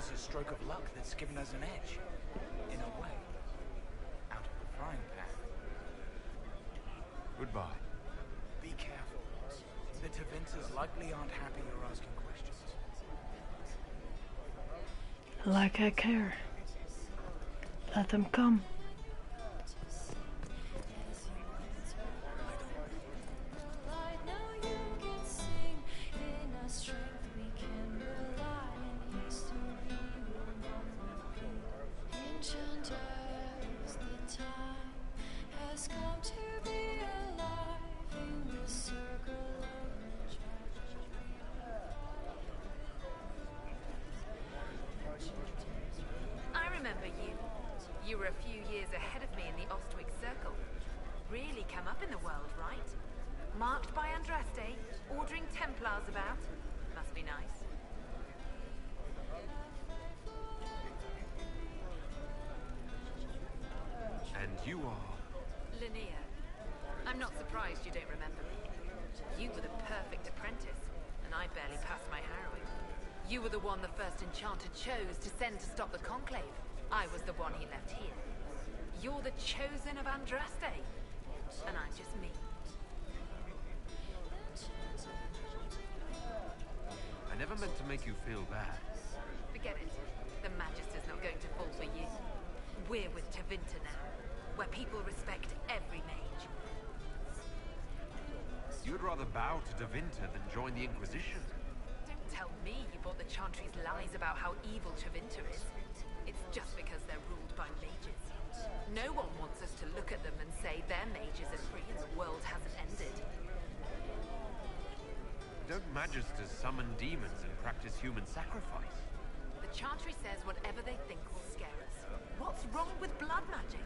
us a stroke of luck that's given us an edge. In a way. Out of the frying pan. Goodbye. Be careful. The Tevinters likely aren't happy you're asking questions. Like I care. Let them come. You were a few years ahead of me in the Ostwick Circle. Really come up in the world, right? Marked by Andraste, ordering Templars about. Must be nice. And you are? Linnea. I'm not surprised you don't remember me. You were the perfect apprentice, and I barely passed my harrowing. You were the one the first enchanter chose to send to stop the Conclave. I was the one he left here. You're the chosen of Andraste, and I'm just me. I never meant to make you feel bad. Forget it. The Magister's not going to fall for you. We're with Tevinter now, where people respect every mage. You'd rather bow to Tevinter than join the Inquisition. Don't tell me you bought the Chantry's lies about how evil Tevinter is. It's just because they're ruled by mages. No one wants us to look at them and say their mages are free and the world hasn't ended. Don't magisters summon demons and practice human sacrifice? The Chantry says whatever they think will scare us. What's wrong with blood magic?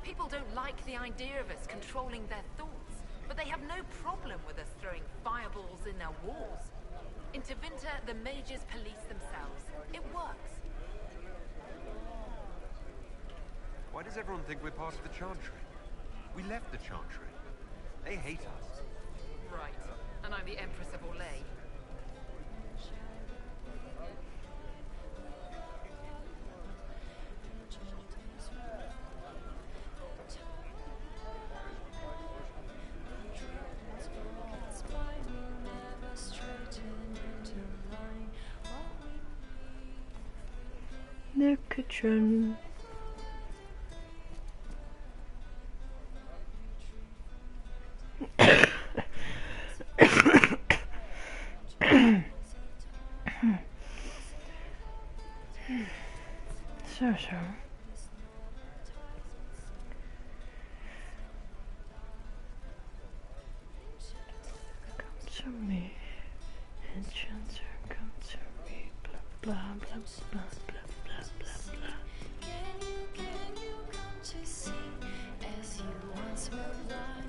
People don't like the idea of us controlling their thoughts, but they have no problem with us throwing fireballs in their wars. In Tevinter, the mages police themselves. It works. Why does everyone think we're part of the Chantry? We left the Chantry. They hate us. Right. And I'm the Empress of Orlais. The kitchen. So. Come to me, enchanter, come to me, blah blah blah blah blah blah blah blah. Can you come to see as you once were blind?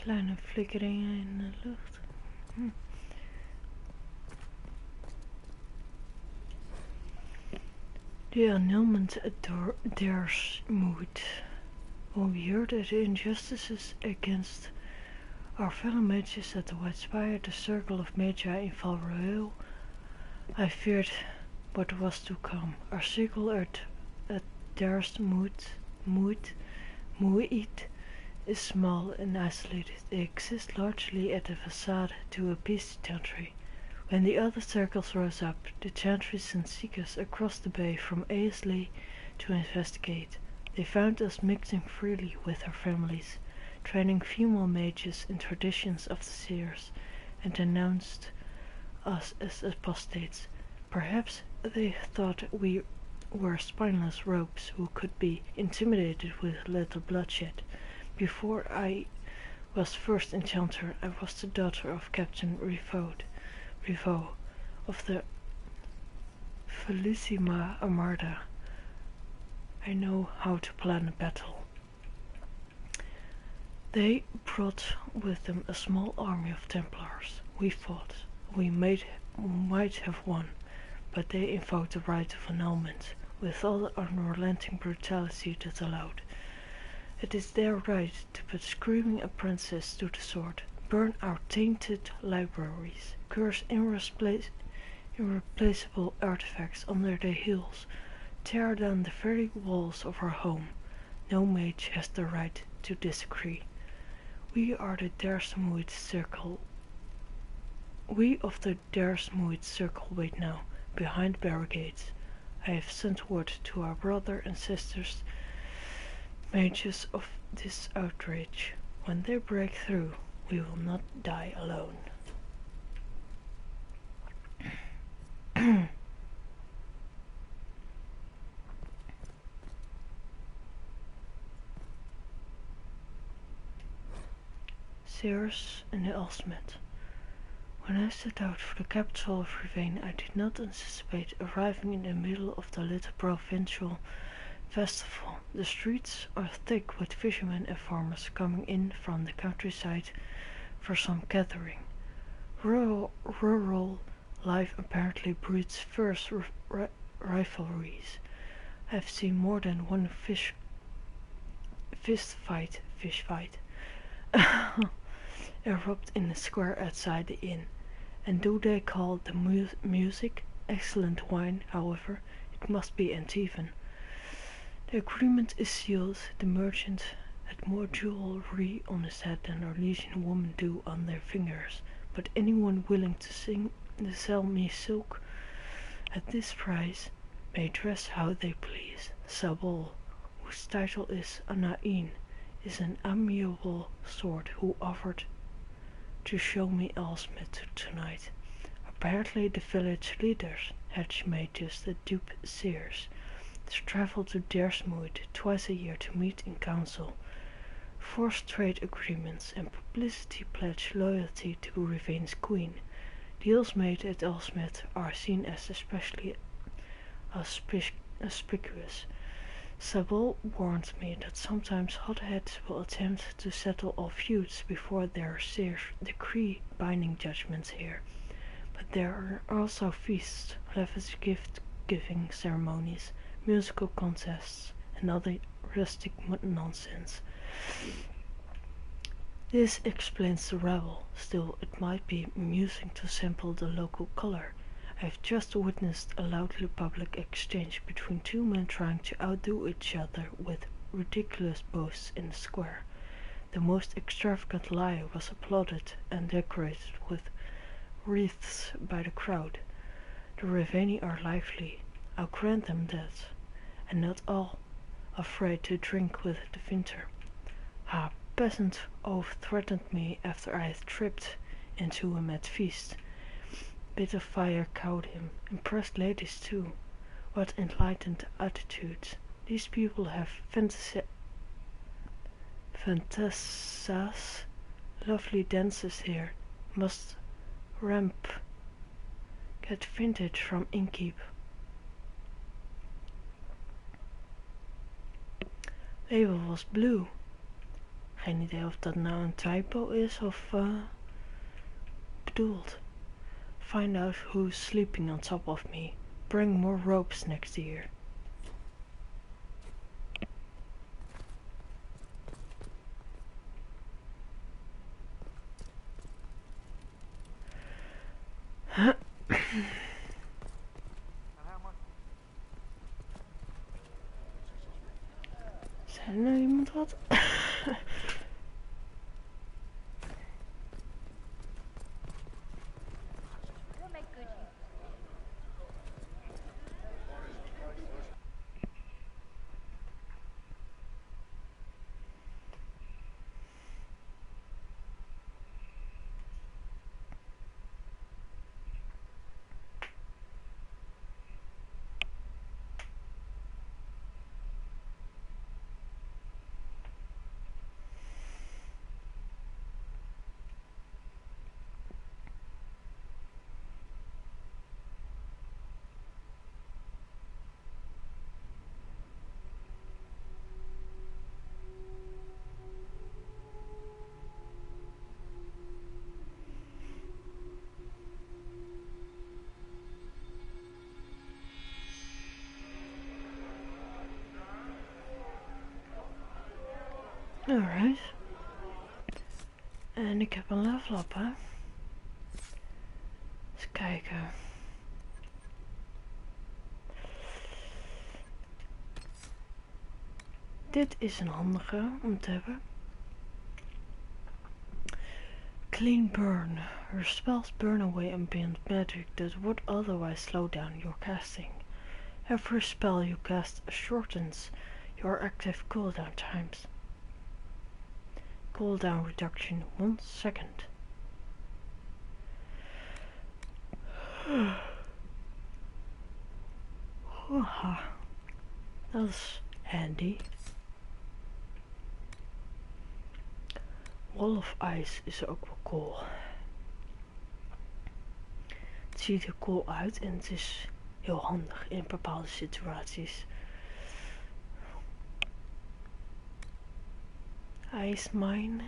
Kleine flikkeringen in de lucht. The annulment dares mood. When we heard of the injustices against our fellow mages at the White Spire, the Circle of Magi in Val Royale, I feared what was to come. Our circle at dares mood is small and isolated. They exist largely at the facade to appease the Chantry. When the other circles rose up, the Chantry sent seekers across the bay from Aisley to investigate. They found us mixing freely with our families, training female mages in traditions of the seers, and denounced us as apostates. Perhaps they thought we were spineless rogues who could be intimidated with little bloodshed. Before I was first enchanter, I was the daughter of Captain Rivaux of the Felicissima Armada. I know how to plan a battle. They brought with them a small army of Templars. We fought. We might have won, but they invoked the right of annulment with all the unrelenting brutality that allowed. It is their right to put screaming apprentices to the sword, burn our tainted libraries, curse irreplaceable artifacts under their heels, tear down the very walls of our home. No mage has the right to disagree. We are the Daresmuid Circle. We of the Daresmuid Circle wait now, behind barricades. I have sent word to our brother and sisters, mages of this outrage. When they break through, we will not die alone. Sears and the Elsmith. When I set out for the capital of Ravane, I did not anticipate arriving in the middle of the little provincial festival. The streets are thick with fishermen and farmers coming in from the countryside for some gathering. Rural life apparently breeds fierce rivalries. I have seen more than one fish fight erupt in the square outside the inn. And do they call the music excellent wine, however, it must be uneven. The agreement is sealed. The merchant had more jewelry on his head than Orlesian women do on their fingers, but anyone willing to sell me silk at this price may dress how they please. Sabol, whose title is Anain, is an amiable sort who offered to show me Elsmith tonight. Apparently the village leaders had made just the dupe Sears to travel to Daresmuid twice a year to meet in council, force trade agreements, and publicity pledge loyalty to Ravane's queen. Deals made at Elsmith are seen as especially auspicious. Sabol warned me that sometimes hotheads will attempt to settle all feuds before their Sears decree binding judgments here. But there are also feasts, lavish gift-giving ceremonies, musical contests, and other rustic nonsense. This explains the revel. Still, it might be amusing to sample the local color. I have just witnessed a loudly public exchange between two men trying to outdo each other with ridiculous boasts in the square. The most extravagant lie was applauded and decorated with wreaths by the crowd. The Raveni are lively, I'll grant them that, and not all afraid to drink with the winter. A peasant oaf threatened me after I had tripped into him at feast. Bit of fire cowed him. Impressed ladies too. What enlightened attitudes. These people have fantasas, lovely dances here. Must ramp. Get vintage from Inkeep. Label was blue. Geen idee of dat nou een typo is of bedoeld. Find out who's sleeping on top of me. Bring more ropes next year. Zei er nou iemand wat? Alright. En ik heb een level up, hè. Eens kijken. Dit is een handige om te hebben. Clean burn. Your spells burn away ambient magic that would otherwise slow down your casting. Every spell you cast shortens your active cooldown times. Cooldown reduction 1 second. Dat is handy. Wall of Ice is ook wel cool. Het ziet er cool uit en het is heel handig in bepaalde situaties. Ice Mine.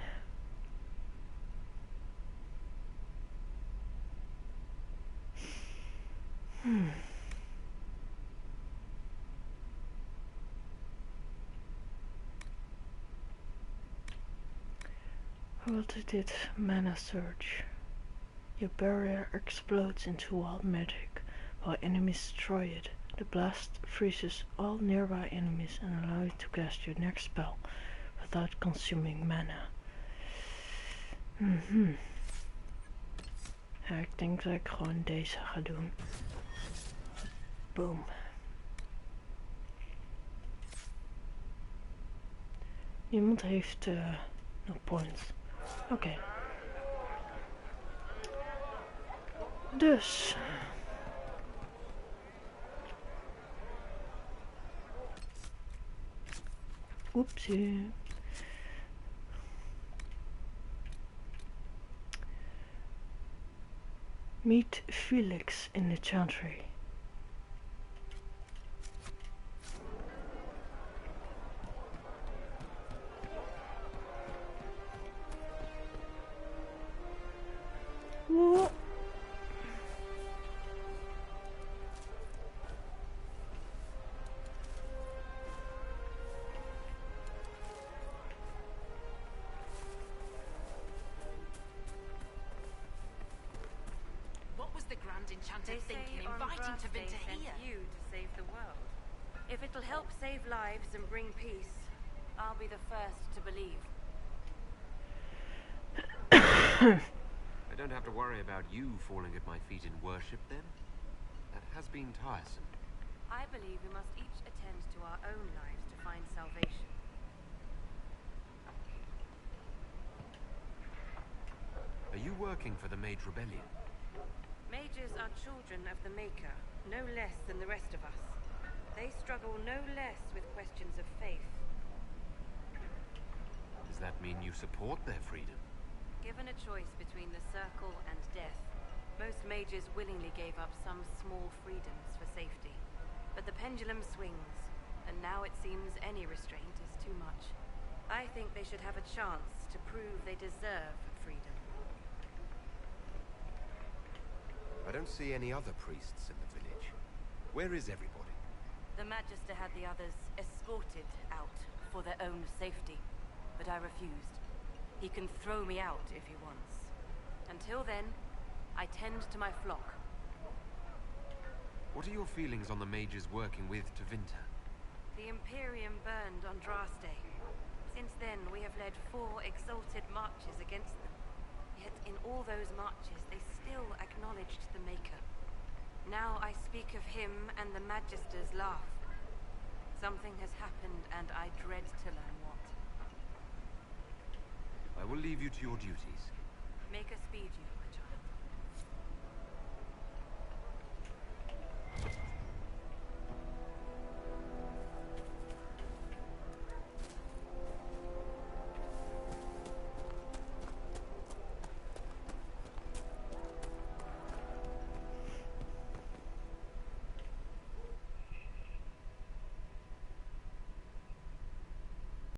What is dit? Mana Surge. Your barrier explodes into wild magic while enemies destroy it. The blast freezes all nearby enemies and allows you to cast your next spell without consuming mana. Ja, ik denk dat ik gewoon deze ga doen. Boom. Niemand heeft nog points. Oké. Dus. Oepsie. Meet Felix in the Chantry. Whoa. What was the Grand Enchanter They say thinking, on inviting Brass Day Tevinter sent here? you to save the world. If it'll help save lives and bring peace, I'll be the first to believe. I don't have to worry about you falling at my feet in worship, then? That has been tiresome. I believe we must each attend to our own lives to find salvation. Are you working for the Mage Rebellion? Mages are children of the Maker, no less than the rest of us. They struggle no less with questions of faith. Does that mean you support their freedom? Given a choice between the circle and death, most mages willingly gave up some small freedoms for safety. But the pendulum swings, and now it seems any restraint is too much. I think they should have a chance to prove they deserve freedom. I don't see any other priests in the village. Where is everybody? The Magister had the others escorted out for their own safety, but I refused. He can throw me out if he wants. Until then, I tend to my flock. What are your feelings on the mages working with Tevinter? The Imperium burned on Brass Day. Since then, we have led 4 exalted marches against them. Yet in all those marches, they still acknowledged the Maker. Now I speak of him and the Magisters laugh. Something has happened, and I dread to learn what. I will leave you to your duties. Maker speed you,